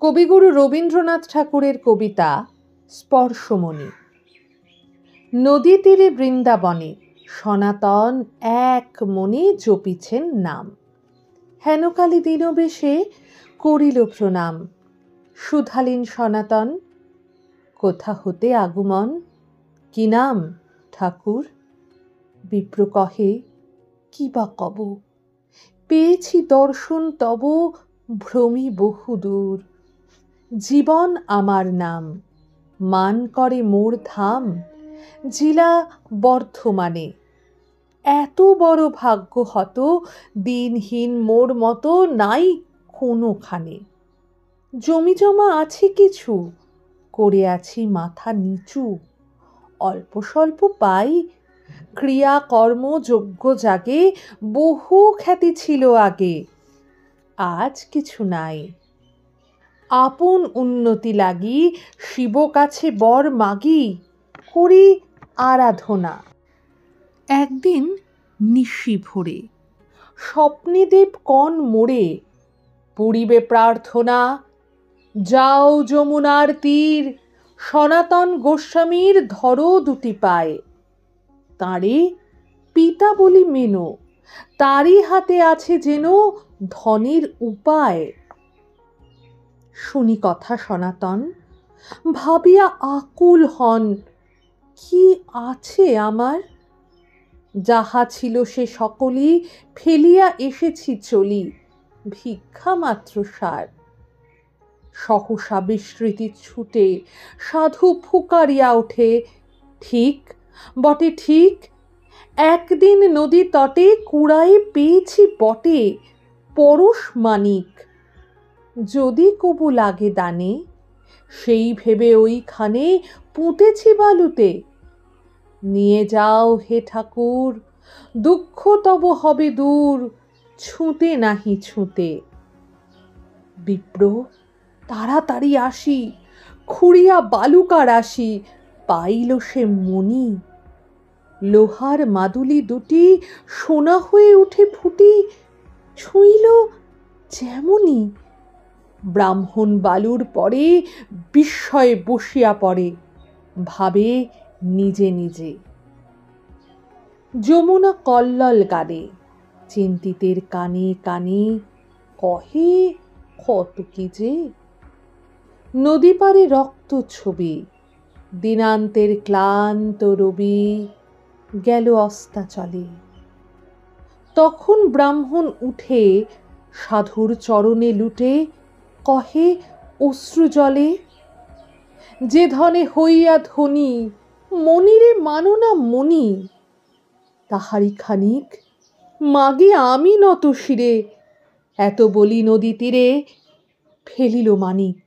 কবিগুরু রবীন্দ্রনাথ ঠাকুরের কবিতা স্পর্শমণি। নদী তীরে বৃন্দাবনে সনাতন এক মনে জপিছেন নাম। হেনকালে দীনবেশে করিল প্রণাম। সুধালীন সনাতন কোথা হতে আগমন? কি নাম ঠাকুর? বিপ্র কহে কি বা কব, পেয়েছি দর্শন তব ভ্রমি বহুদূর। জীবন আমার নাম, মান করে মোর ধাম, জিলা বর্ধমানে। এত বড় ভাগ্য হত দিনহীন মোর মতো নাই কোনোখানে। জমি জমা আছে কিছু, করে আছি মাথা নিচু। অল্প স্বল্প পাই, ক্রিয়া কর্ম যোগ্য জাগে, বহু খ্যাতি ছিল আগে, আজ কিছু নাই। আপন উন্নতি লাগি শিব কাছে বর মাগি, করি আরাধনা। একদিন নিশি ভোরে স্বপ্নে দেব কণ মোড়ে পুরিবে প্রার্থনা। যাও যমুনার তীর, সনাতন গোস্বামীর ধরো দুটি পায়ে। তাঁরে পিতা বলি মেনো, তারই হাতে আছে যেন ধনের উপায়। শুনি কথা সনাতন, ভাবিয়া আকুল হন, কি আছে আমার? যাহা ছিল সে সকলই ফেলিয়া এসেছি চলি, ভিক্ষা মাত্র সার। সহসা বিস্মৃতি ছুটে সাধু ফুকারিয়া ওঠে, ঠিক বটে ঠিক, একদিন নদী তটে কুড়ায়ে পেয়েছি বটে পরশ মানিক। যদি কবু লাগে দানে, সেই ভেবে ওইখানে পুঁতেছি বালুতে। নিয়ে যাও হে ঠাকুর, দুঃখ তব হবে দূর, ছুঁতে নাহি ছুঁতে। বিপ্র তাড়াতাড়ি আসি, খুঁড়িয়া বালুকা রাশি, পাইল সে মণি। লোহার মাদুলি দুটি সোনা হয়ে উঠে ফুটি, ছুঁইল যেমনি। ব্রাহ্মণ বালুর পরে বিস্ময়ে বসিয়া পড়ে, ভাবে নিজে নিজে। যমুনা কল্লোল গানে, চিন্তিতের কানে কানে কহে কত কি যে। নদী পারে রক্ত ছবি, দিনান্তের ক্লান্ত রবি গেল অস্তাচলে। তখন ব্রাহ্মণ উঠে সাধুর চরণে লুটে কহে অশ্রু জলে, যে ধনে হইয়া ধনী, মনিরে মানো না মনি। তাহারি খানিক মাগে আমি নত শিরে, এত বলি নদী তীরে ফেলিল মানিক।